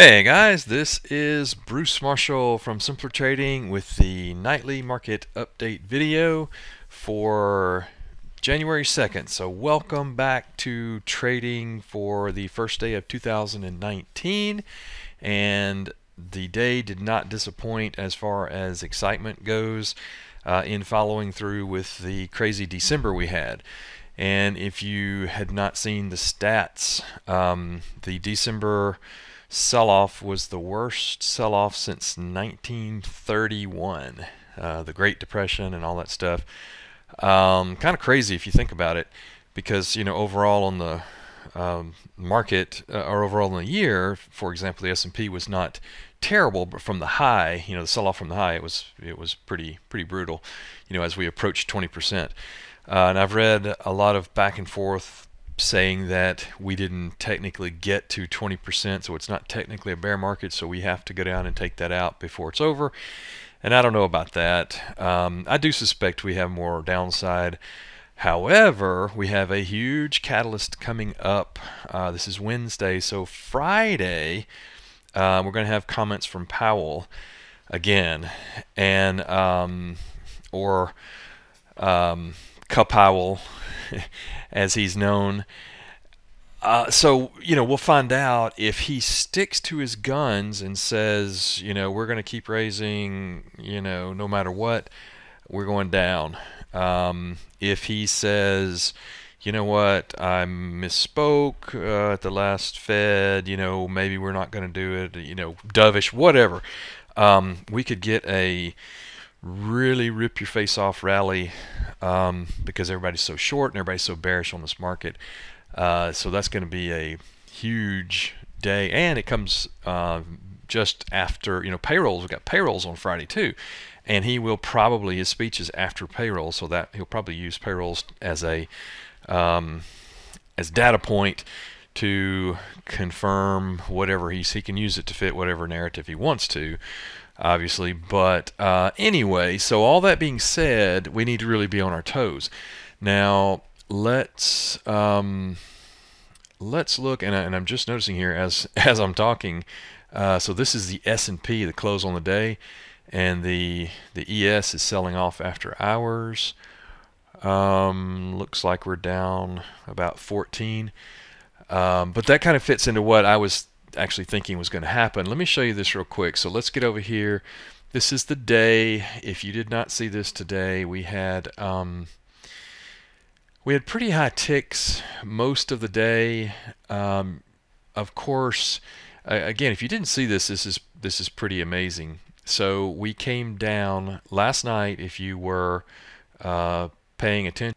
Hey guys, this is Bruce Marshall from Simpler Trading with the nightly market update video for January 2nd. So welcome back to trading for the first day of 2019, and the day did not disappoint as far as excitement goes in following through with the crazy December we had. And if you had not seen the stats, the December sell-off was the worst sell-off since 1931, the Great Depression and all that stuff. Kind of crazy if you think about it, because overall on the market, or overall in the year, for example, the S&P was not terrible, but from the high, the sell-off from the high, it was pretty brutal, as we approached 20%. And I've read a lot of back and forth saying that we didn't technically get to 20%, so it's not technically a bear market, so we have to go down and take that out before it's over. And I don't know about that. I do suspect we have more downside. However, we have a huge catalyst coming up. This is Wednesday, so Friday we're going to have comments from Powell again, and Powell, as he's known. So we'll find out if he sticks to his guns and says, we're going to keep raising, no matter what, we're going down. If he says, you know what, I misspoke at the last Fed, maybe we're not going to do it, dovish, whatever, we could get a really rip your face off rally, because everybody's so short and everybody's so bearish on this market. So that's going to be a huge day, and it comes just after payrolls. We've got payrolls on Friday too, and he will probably, his speech is after payroll, so that he'll probably use payrolls as a as data point to confirm whatever he can use it to fit whatever narrative he wants to, obviously. But anyway, so all that being said, we need to really be on our toes. Now let's look, and I'm just noticing here as I'm talking. So this is the S&P, the close on the day, and the ES is selling off after hours. Looks like we're down about 14, but that kind of fits into what I was actually thinking was going to happen. Let me show you this real quick. So let's get over here. This is the day. If you did not see this today, we had pretty high ticks most of the day. Of course, again, if you didn't see this, this is pretty amazing. So we came down last night. If you were paying attention,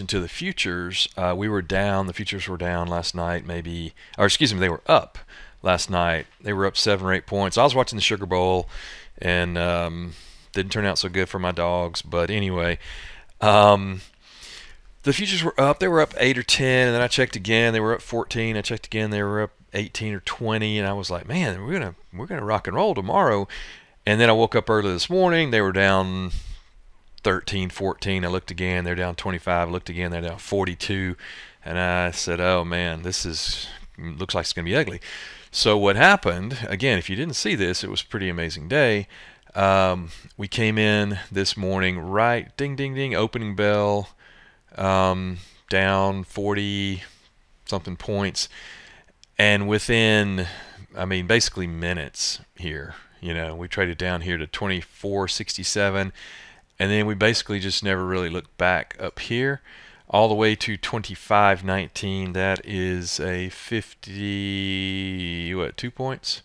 to the futures, we were down. The futures were down last night, maybe, or excuse me, they were up last night. They were up 7 or 8 points. I was watching the Sugar Bowl, and didn't turn out so good for my dogs. But anyway, the futures were up. They were up 8 or 10, and then I checked again. They were up 14. I checked again. They were up 18 or 20, and I was like, man, we're gonna rock and roll tomorrow. And then I woke up early this morning. They were down 13, 14. I looked again. They're down 25. I looked again. They're down 42. And I said, oh man, looks like it's gonna be ugly. So what happened? Again, if you didn't see this, it was a pretty amazing day. We came in this morning, right, ding, ding, ding, opening bell, down 40 something points, and within, I mean, basically minutes here, we traded down here to 24.67, and then we basically just never really looked back up here all the way to 25.19. That is a 2 points,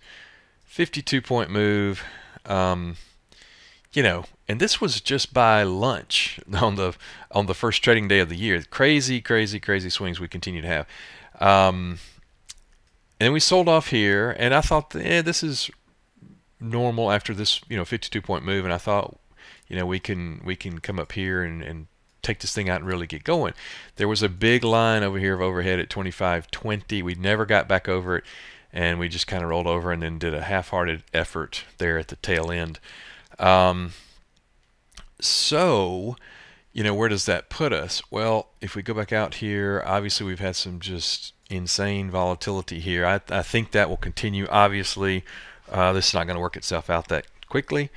52-point move. And this was just by lunch on the first trading day of the year. Crazy swings we continue to have. And we sold off here, and I thought, this is normal after this 52-point move, and I thought, we can come up here and take this thing out and really get going. There was a big line over here of overhead at 25.20. We never got back over it, and we just kind of rolled over and then did a half-hearted effort there at the tail end. So where does that put us? Well, if we go back out here, obviously we've had some just insane volatility here. I think that will continue. Obviously, this is not going to work itself out that quickly,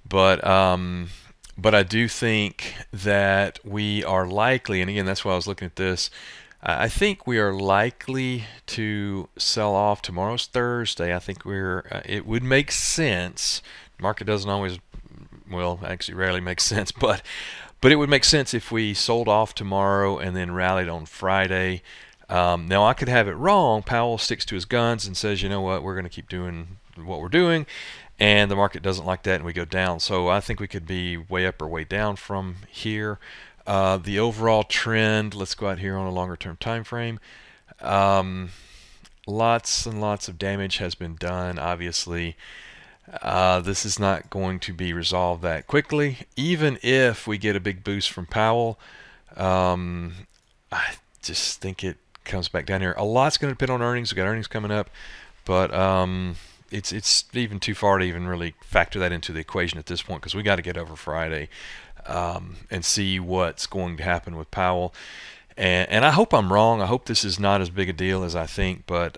but I do think that we are likely, and again, that's why I was looking at this. I think we are likely to sell off. Tomorrow's Thursday. I think it would make sense. Market doesn't always, well, actually rarely makes sense, but it would make sense if we sold off tomorrow and then rallied on Friday. Now I could have it wrong. Powell sticks to his guns and says, you know what, we're going to keep doing what we're doing, and the market doesn't like that and we go down. So I think we could be way up or way down from here. The overall trend, let's go out here on a longer term time frame. Lots and lots of damage has been done. Obviously, this is not going to be resolved that quickly. Even if we get a big boost from Powell, I just think it comes back down here. A lot's going to depend on earnings. We've got earnings coming up, but it's even too far to even really factor that into the equation at this point, because we got to get over Friday and see what's going to happen with Powell. And I hope I'm wrong. I hope this is not as big a deal as I think, but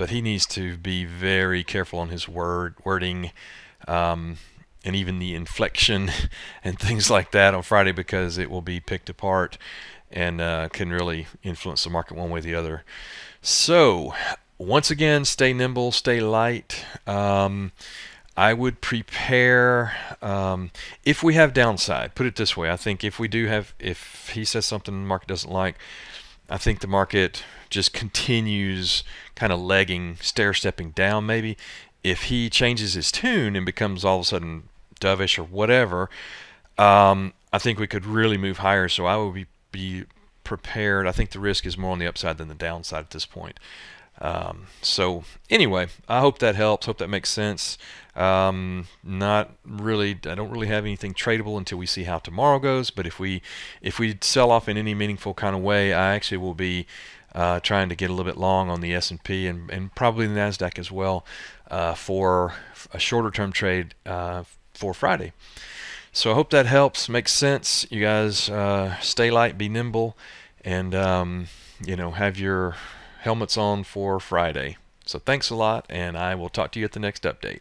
he needs to be very careful on his wording, and even the inflection and things like that on Friday, because it will be picked apart and can really influence the market one way or the other. So once again, stay nimble, stay light. I would prepare if we have downside. Put it this way: I think if he says something the market doesn't like, I think the market just continues kind of legging, stair-stepping down. Maybe if he changes his tune and becomes all of a sudden dovish or whatever, I think we could really move higher. So I would be prepared. I think the risk is more on the upside than the downside at this point. So anyway, I hope that helps. Hope that makes sense. Not really. I don't really have anything tradable until we see how tomorrow goes. But if we sell off in any meaningful kind of way, I actually will be trying to get a little bit long on the S&P and probably the Nasdaq as well, for a shorter term trade for Friday. So I hope that helps, makes sense. You guys stay light, be nimble, and have your helmets on for Friday. So thanks a lot, and I will talk to you at the next update.